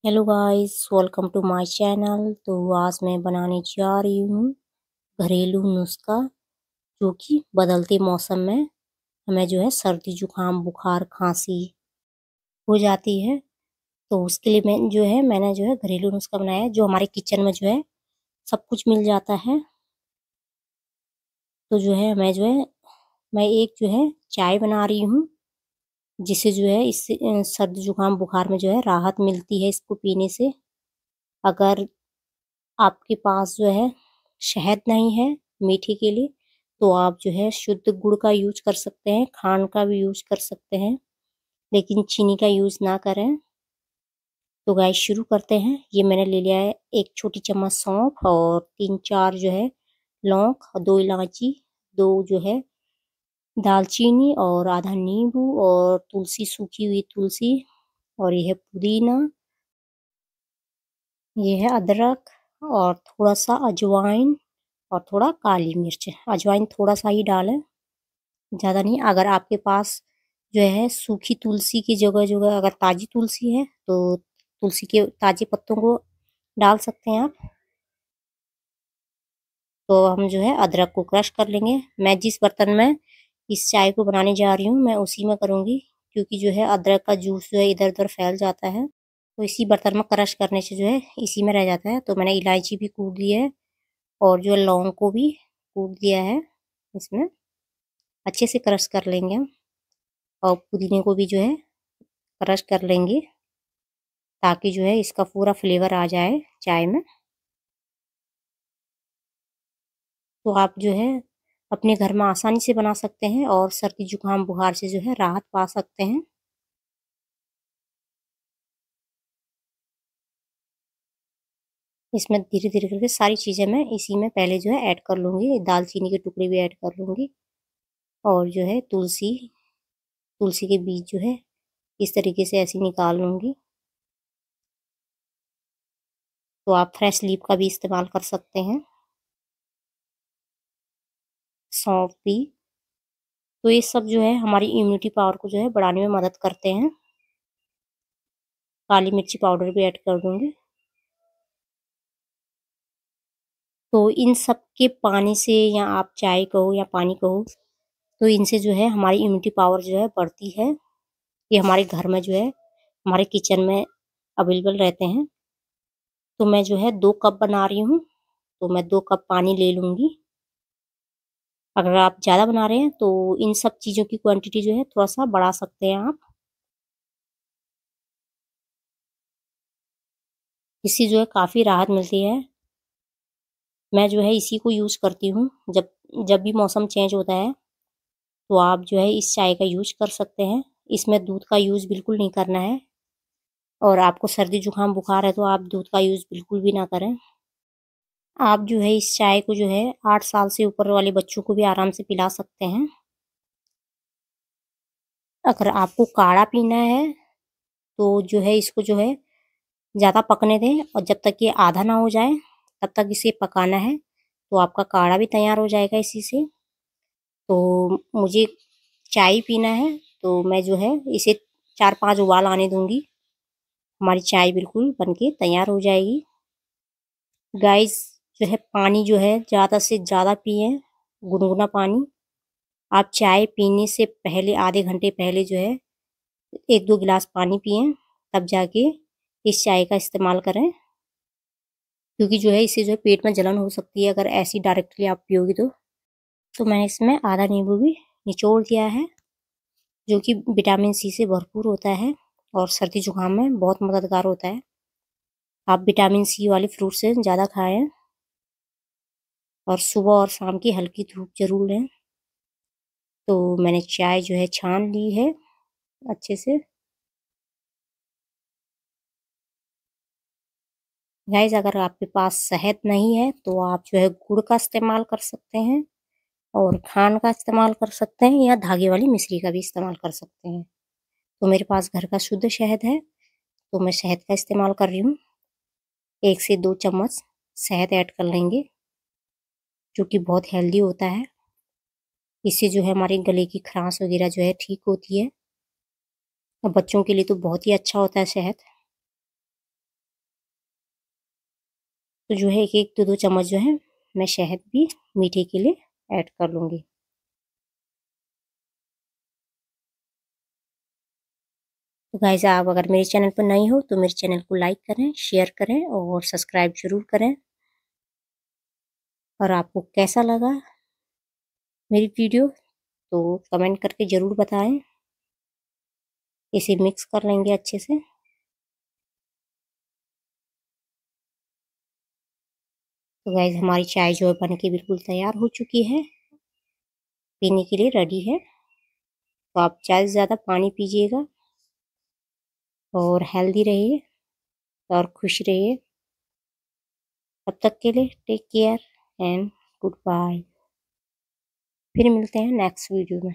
Hello guys, welcome to my channel. तो आज मैं बनाने जा रही हूँ घरेलू नुस्खा, जो कि बदलते मौसम में हमें जो है सर्दी जुकाम बुखार खांसी हो जाती है। तो उसके लिए मैंने जो है घरेलू नुस्खा बनाया है, जो हमारे किचन में जो है सब कुछ मिल जाता है। तो मैं एक जो है चाय बना रही हूँ, जिससे जो है इससे सर्दी जुकाम बुखार में जो है राहत मिलती है इसको पीने से। अगर आपके पास जो है शहद नहीं है मीठे के लिए, तो आप जो है शुद्ध गुड़ का यूज कर सकते हैं, खांड का भी यूज कर सकते हैं, लेकिन चीनी का यूज ना करें। तो गाइस शुरू करते हैं। ये मैंने ले लिया है एक छोटी चम्मच सौंफ और 3-4 जो है लौंग और 2 इलायची, 2 जो है दालचीनी और आधा नींबू और तुलसी, सूखी हुई तुलसी, और ये है पुदीना, ये है अदरक और थोड़ा सा अजवाइन और थोड़ा काली मिर्च। अजवाइन थोड़ा सा ही डालें, ज़्यादा नहीं। अगर आपके पास जो है सूखी तुलसी की जगह जगह अगर ताज़ी तुलसी है, तो तुलसी के ताज़े पत्तों को डाल सकते हैं आप। तो हम जो है अदरक को क्रश कर लेंगे। मैं जिस बर्तन में इस चाय को बनाने जा रही हूँ, मैं उसी में करूँगी, क्योंकि जो है अदरक का जूस जो है इधर उधर फैल जाता है, तो इसी बर्तन में क्रश करने से जो है इसी में रह जाता है। तो मैंने इलायची भी कूट ली है और जो है लौंग को भी कूट दिया है, इसमें अच्छे से क्रश कर लेंगे हम। और पुदीने को भी जो है क्रश कर लेंगे, ताकि जो है इसका पूरा फ्लेवर आ जाए चाय में। तो आप जो है अपने घर में आसानी से बना सकते हैं और सर्दी जुकाम बुखार से जो है राहत पा सकते हैं। इसमें धीरे धीरे करके सारी चीज़ें मैं इसी में पहले जो है ऐड कर लूँगी। दालचीनी के टुकड़े भी ऐड कर लूँगी, और जो है तुलसी तुलसी के बीज जो है इस तरीके से ऐसे निकाल लूँगी। तो आप फ्रेश लीफ का भी इस्तेमाल कर सकते हैं, सौंफ भी। तो ये सब जो है हमारी इम्यूनिटी पावर को जो है बढ़ाने में मदद करते हैं। काली मिर्ची पाउडर भी ऐड कर दूँगी। तो इन सब के पानी से, या आप चाय कहो या पानी कहो, तो इनसे जो है हमारी इम्यूनिटी पावर जो है बढ़ती है। ये हमारे घर में जो है हमारे किचन में अवेलेबल रहते हैं। तो मैं जो है 2 कप बना रही हूँ, तो मैं 2 कप पानी ले लूँगी। अगर आप ज़्यादा बना रहे हैं, तो इन सब चीज़ों की क्वांटिटी जो है थोड़ा-सा बढ़ा सकते हैं आप। इससे जो है काफ़ी राहत मिलती है। मैं जो है इसी को यूज़ करती हूँ। जब जब भी मौसम चेंज होता है, तो आप जो है इस चाय का यूज़ कर सकते हैं। इसमें दूध का यूज़ बिल्कुल नहीं करना है, और आपको सर्दी जुकाम बुखार है, तो आप दूध का यूज़ बिल्कुल भी ना करें। आप जो है इस चाय को जो है 8 साल से ऊपर वाले बच्चों को भी आराम से पिला सकते हैं। अगर आपको काढ़ा पीना है, तो जो है इसको जो है ज़्यादा पकने दें, और जब तक ये आधा ना हो जाए तब तक इसे पकाना है। तो आपका काढ़ा भी तैयार हो जाएगा इसी से। तो मुझे चाय पीना है, तो मैं जो है इसे 4-5 उबाल आने दूँगी। हमारी चाय बिल्कुल बनके तैयार हो जाएगी। गाइस, जो है पानी जो है ज़्यादा से ज़्यादा पिएँ, गुनगुना पानी। आप चाय पीने से पहले आधे घंटे पहले जो है 1-2 गिलास पानी पिएँ, तब जाके इस चाय का इस्तेमाल करें। क्योंकि जो है इससे जो है पेट में जलन हो सकती है, अगर ऐसी डायरेक्टली आप पियोगे तो। मैंने इसमें आधा नींबू भी निचोड़ दिया है, जो कि विटामिन सी से भरपूर होता है और सर्दी जुकाम में बहुत मददगार होता है। आप विटामिन सी वाले फ्रूट से ज़्यादा खाएँ, और सुबह और शाम की हल्की धूप ज़रूर लें। तो मैंने चाय जो है छान ली है अच्छे से। गाइस, अगर आपके पास शहद नहीं है, तो आप जो है गुड़ का इस्तेमाल कर सकते हैं, और खांड का इस्तेमाल कर सकते हैं, या धागे वाली मिश्री का भी इस्तेमाल कर सकते हैं। तो मेरे पास घर का शुद्ध शहद है, तो मैं शहद का इस्तेमाल कर रही हूँ। 1 से 2 चम्मच शहद ऐड कर लेंगे, जो कि बहुत हेल्दी होता है। इससे जो है हमारे गले की खराश वगैरह जो है ठीक होती है, और बच्चों के लिए तो बहुत ही अच्छा होता है शहद। तो जो है एक एक दो दो चम्मच जो है मैं शहद भी मीठे के लिए ऐड कर लूँगी। तो गाइस आप अगर मेरे चैनल पर नए हो तो मेरे चैनल को लाइक करें, शेयर करें और सब्सक्राइब जरूर करें। और आपको कैसा लगा मेरी वीडियो तो कमेंट करके ज़रूर बताएं। इसे मिक्स कर लेंगे अच्छे से। तो गाइस हमारी चाय जो है बन के बिल्कुल तैयार हो चुकी है, पीने के लिए रेडी है। तो आप ज़्यादा से ज़्यादा पानी पीजिएगा और हेल्दी रहिए और खुश रहिए। तब तक के लिए take care and goodbye. फिर मिलते हैं नेक्स्ट वीडियो में।